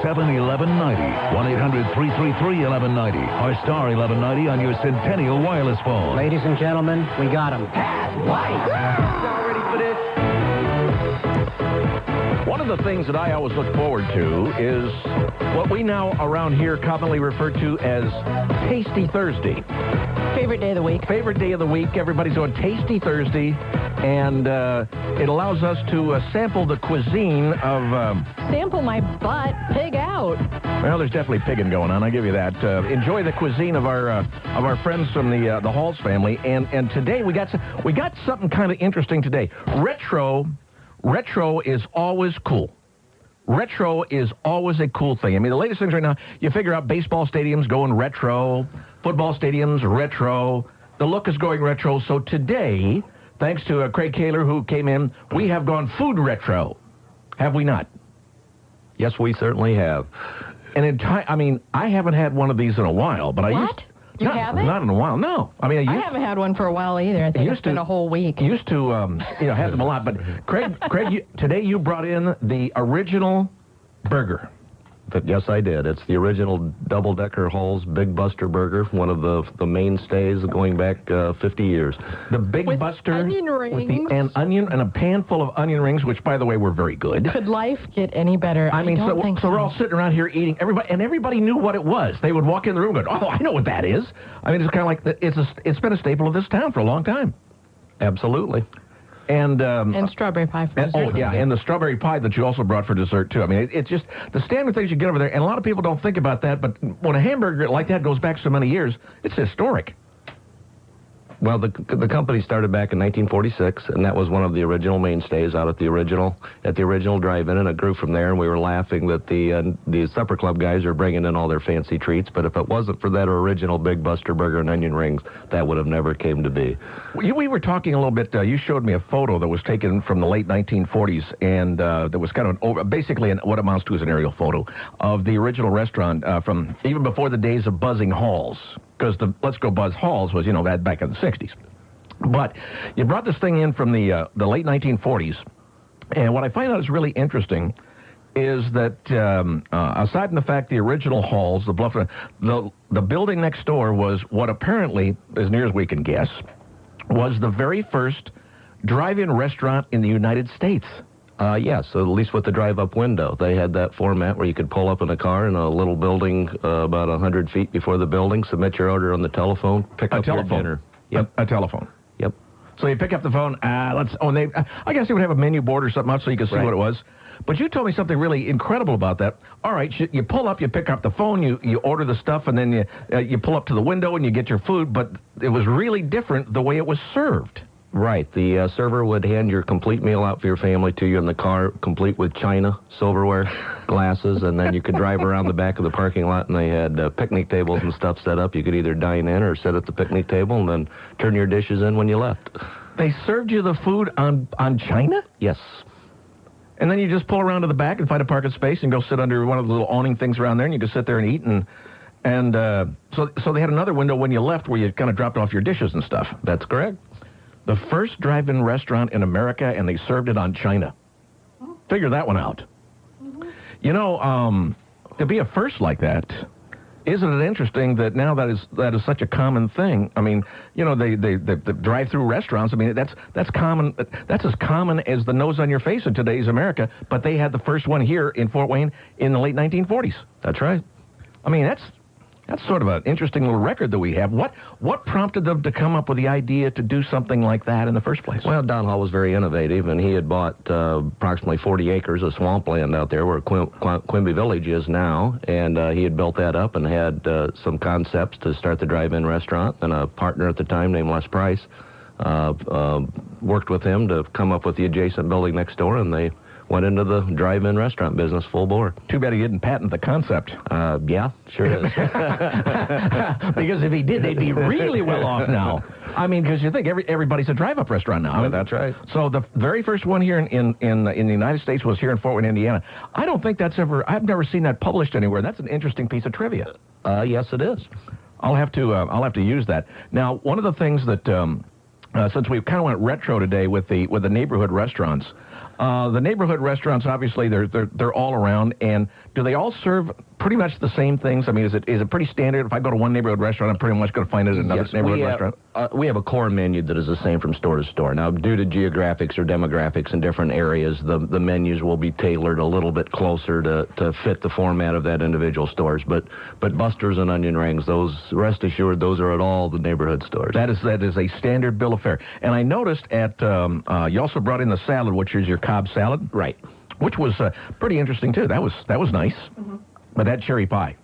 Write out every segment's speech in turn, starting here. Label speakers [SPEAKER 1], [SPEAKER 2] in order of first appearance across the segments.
[SPEAKER 1] 1-800-7-1190. 1-800-333-1190. Or star 1190 on your Centennial wireless phone.
[SPEAKER 2] Ladies and gentlemen, we got him.
[SPEAKER 3] That's white. Y'all ready for this?
[SPEAKER 4] One of the things that I always look forward to is what we now around here commonly refer to as Tasty Thursday.
[SPEAKER 5] Favorite day of the week.
[SPEAKER 4] Favorite day of the week. Everybody's on Tasty Thursday, and it allows us to sample the cuisine of...
[SPEAKER 5] Sample my butt. Pig out.
[SPEAKER 4] Well, there's definitely pigging going on. I give you that. Enjoy the cuisine of our friends from the Halls family, and today we got something kind of interesting today. Retro is always cool. Retro is always a cool thing. I mean, the latest things right now, you figure out baseball stadiums going retro, football stadiums retro. The look is going retro. So today, thanks to Craig Kaylor who came in, we have gone food retro. Have we not?
[SPEAKER 6] Yes, we certainly have.
[SPEAKER 4] And I haven't had one of these in a while, but
[SPEAKER 5] What? You haven't?
[SPEAKER 4] Not in a while, no. I mean,
[SPEAKER 5] I haven't had one for a while either. I think it's been a whole week.
[SPEAKER 4] Used to, have them a lot. But Craig, today you brought in the original burger.
[SPEAKER 6] But yes, I did. It's the original double-decker Halls Big Buster Burger, one of the mainstays going back 50 years.
[SPEAKER 4] The Big
[SPEAKER 5] With
[SPEAKER 4] Buster
[SPEAKER 5] onion rings.
[SPEAKER 4] with an onion and a pan full of onion rings, which, by the way, were very good.
[SPEAKER 5] Could life get any better?
[SPEAKER 4] I mean,
[SPEAKER 5] don't think
[SPEAKER 4] so we're all sitting around here eating. Everybody knew what it was. They would walk in the room and go, "Oh, I know what that is." I mean, it's kind of like it's been a staple of this town for a long time.
[SPEAKER 6] Absolutely.
[SPEAKER 4] And
[SPEAKER 5] strawberry pie for dessert.
[SPEAKER 4] Oh, yeah, and the strawberry pie that you also brought for dessert, too. I mean, it's just the standard things you get over there, and a lot of people don't think about that, but when a hamburger like that goes back so many years, it's historic.
[SPEAKER 6] Well, the company started back in 1946, and that was one of the original mainstays out at the original drive-in, and it grew from there. And we were laughing that the supper club guys are bringing in all their fancy treats, but if it wasn't for that original Big Buster Burger and onion rings, that would have never came to be.
[SPEAKER 4] We were talking a little bit. You showed me a photo that was taken from the late 1940s, and there was kind of basically what amounts to as an aerial photo of the original restaurant from even before the days of buzzing halls. Because the Let's Go Buzz Halls was, that back in the 60s. But you brought this thing in from the late 1940s, and what I find out is really interesting is that aside from the fact the original halls, the building next door was what apparently, as near as we can guess, was the very first drive-in restaurant in the United States.
[SPEAKER 6] Yes, at least with the drive-up window. They had that format where you could pull up in a car in a little building about 100 feet before the building, submit your order on the telephone, pick up your dinner.
[SPEAKER 4] Yep. A telephone.
[SPEAKER 6] Yep.
[SPEAKER 4] So you pick up the phone, I guess they would have a menu board or something else so you could see what it was. But you told me something really incredible about that. All right, you pull up, you pick up the phone, you order the stuff, and then you pull up to the window and you get your food, but it was really different the way it was served.
[SPEAKER 6] Right. The server would hand your complete meal out for your family to you in the car, complete with china, silverware, glasses, and then you could drive around the back of the parking lot, and they had picnic tables and stuff set up. You could either dine in or sit at the picnic table and then turn your dishes in when you left.
[SPEAKER 4] They served you the food on china?
[SPEAKER 6] Yes.
[SPEAKER 4] And then you just pull around to the back and find a parking space and go sit under one of the little awning things around there, and you can sit there and eat. And so they had another window when you left where you kind of dropped off your dishes and stuff.
[SPEAKER 6] That's correct.
[SPEAKER 4] The first drive-in restaurant in America, and they served it on china. Figure that one out. To be a first like that, isn't it interesting that now that is such a common thing? I mean, the drive-through restaurants. I mean, that's common. That's as common as the nose on your face in today's America. But they had the first one here in Fort Wayne in the late 1940s.
[SPEAKER 6] That's right.
[SPEAKER 4] I mean, that's sort of an interesting little record that we have. What prompted them to come up with the idea to do something like that in the first place?
[SPEAKER 6] Well, Don Hall was very innovative, and he had bought approximately 40 acres of swampland out there where Quimby Village is now, and he had built that up and had some concepts to start the drive-in restaurant, and a partner at the time named Les Price worked with him to come up with the adjacent building next door, and they went into the drive-in restaurant business full bore.
[SPEAKER 4] Too bad he didn't patent the concept.
[SPEAKER 6] Yeah, sure is.
[SPEAKER 4] Because if he did, they'd be really well off now. I mean, because you think everybody's a drive-up restaurant now.
[SPEAKER 6] That's right.
[SPEAKER 4] So the very first one here in the United States was here in Fort Wayne, Indiana. I don't think I've never seen that published anywhere. That's an interesting piece of trivia.
[SPEAKER 6] Yes, it is.
[SPEAKER 4] I'll have to use that. Now, one of the things that since we kind of went retro today with the neighborhood restaurants, The neighborhood restaurants, obviously, they're all around, and do they all serve pretty much the same things? I mean, is it pretty standard? If I go to one neighborhood restaurant, I'm pretty much going to find it at another neighborhood restaurant?
[SPEAKER 6] We have a core menu that is the same from store to store. Now, due to geographics or demographics in different areas, the menus will be tailored a little bit closer to fit the format of that individual stores. But Buster's and onion rings, those, rest assured, those are at all the neighborhood stores.
[SPEAKER 4] That is a standard bill of fare. And I noticed you also brought in the salad, which is your Cobb salad.
[SPEAKER 6] Right.
[SPEAKER 4] Which was pretty interesting, too. That was nice. Mm-hmm. But that cherry pie.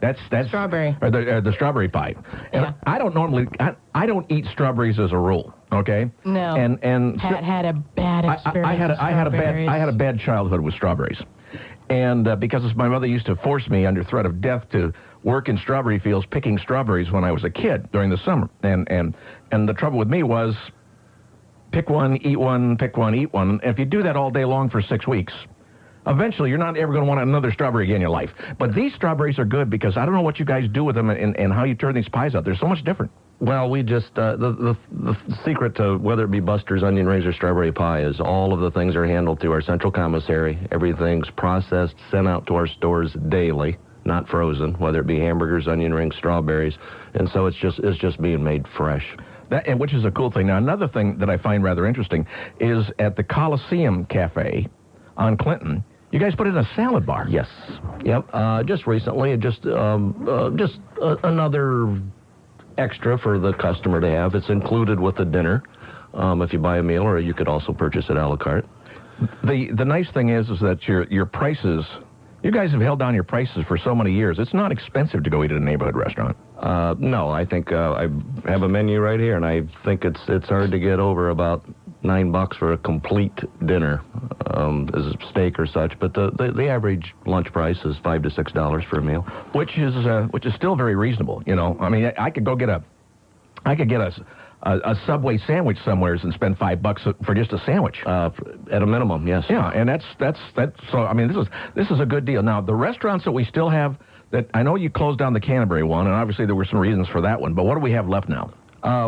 [SPEAKER 4] That's
[SPEAKER 5] strawberry.
[SPEAKER 4] Or the strawberry pie. And
[SPEAKER 5] yeah.
[SPEAKER 4] I don't don't eat strawberries as a rule. Okay.
[SPEAKER 5] No.
[SPEAKER 4] And
[SPEAKER 5] Pat had a bad experience.
[SPEAKER 4] I had a bad childhood with strawberries, and because my mother used to force me under threat of death to work in strawberry fields picking strawberries when I was a kid during the summer, and the trouble with me was pick one, eat one, pick one, eat one. If you do that all day long for 6 weeks, eventually, you're not ever going to want another strawberry again in your life. But these strawberries are good because I don't know what you guys do with them and how you turn these pies out. They're so much different.
[SPEAKER 6] Well, we just, the secret to whether it be Buster's, onion rings, or strawberry pie is all of the things are handled through our central commissary. Everything's processed, sent out to our stores daily, not frozen, whether it be hamburgers, onion rings, strawberries. And so it's just being made fresh.
[SPEAKER 4] And which is a cool thing. Now, another thing that I find rather interesting is at the Coliseum Cafe on Clinton, you guys put in a salad bar.
[SPEAKER 6] Yes. Yep. Just recently, just another extra for the customer to have. It's included with the dinner if you buy a meal, or you could also purchase it a la carte.
[SPEAKER 4] The nice thing is that your prices, you guys have held down your prices for so many years. It's not expensive to go eat at a neighborhood restaurant.
[SPEAKER 6] No, I think I have a menu right here, and I think it's hard to get over about $9 for a complete dinner, as a steak or such. But the average lunch price is $5 to $6 for a meal,
[SPEAKER 4] which is still very reasonable. You know, I mean, I could get a Subway sandwich somewhere and spend $5 for just a sandwich.
[SPEAKER 6] At a minimum, yes.
[SPEAKER 4] Yeah, and that's so. I mean, this is a good deal. Now, the restaurants that we still have, that I know you closed down the Canterbury one, and obviously there were some reasons for that one. But what do we have left now?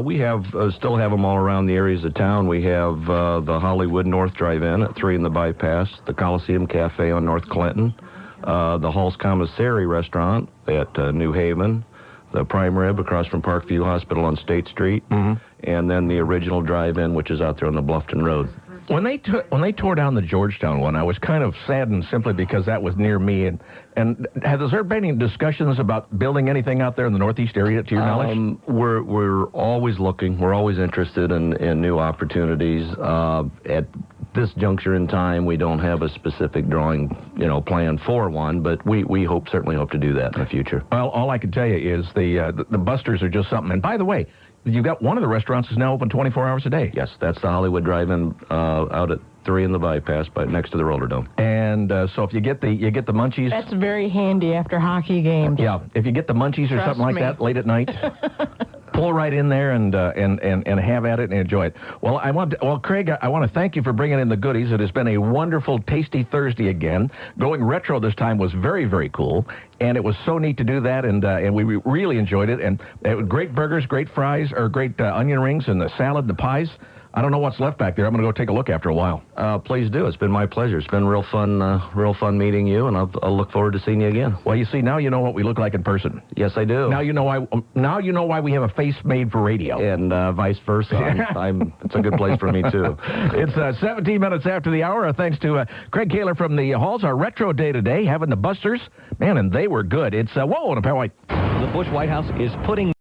[SPEAKER 6] We have still have them all around the areas of town. We have the Hollywood North Drive-In at 3 in the Bypass, the Coliseum Cafe on North Clinton, the Hall's Commissary Restaurant at New Haven, the Prime Rib across from Parkview Hospital on State Street, and then the original Drive-In, which is out there on the Bluffton Road.
[SPEAKER 4] When they tore down the Georgetown one, I was kind of saddened simply because that was near me. And has there been any discussions about building anything out there in the Northeast area, to your knowledge?
[SPEAKER 6] We're always looking. We're always interested in new opportunities. At this juncture in time, we don't have a specific drawing, plan for one, but we certainly hope to do that in the future.
[SPEAKER 4] Well, all I can tell you is the Busters are just something. And by the way, you've got one of the restaurants is now open 24 hours a day.
[SPEAKER 6] Yes, that's the Hollywood Drive-In out at 3 in the Bypass, next to the Roller Dome.
[SPEAKER 4] And so if you get the munchies,
[SPEAKER 5] that's very handy after hockey games.
[SPEAKER 4] Yeah, if you get the munchies or something like that late at night, pull right in there and have at it and enjoy it. Well, Craig, I want to thank you for bringing in the goodies. It has been a wonderful, tasty Thursday again. Going retro this time was very, very cool, and it was so neat to do that, and we really enjoyed it. And great burgers, great fries, or great onion rings, and the salad, the pies. I don't know what's left back there. I'm going to go take a look after a while.
[SPEAKER 6] Please do. It's been my pleasure. It's been real fun meeting you, and I'll look forward to seeing you again.
[SPEAKER 4] Well, you see, now you know what we look like in person.
[SPEAKER 6] Yes, I do.
[SPEAKER 4] Now you know why we have a face made for radio.
[SPEAKER 6] And vice versa. It's a good place for me, too.
[SPEAKER 4] It's 17 minutes after the hour. Thanks to Craig Kaylor from the Halls, our retro day today, having the Busters. Man, and they were good. It's WOWO and a Pal White.
[SPEAKER 7] The Bush White House is putting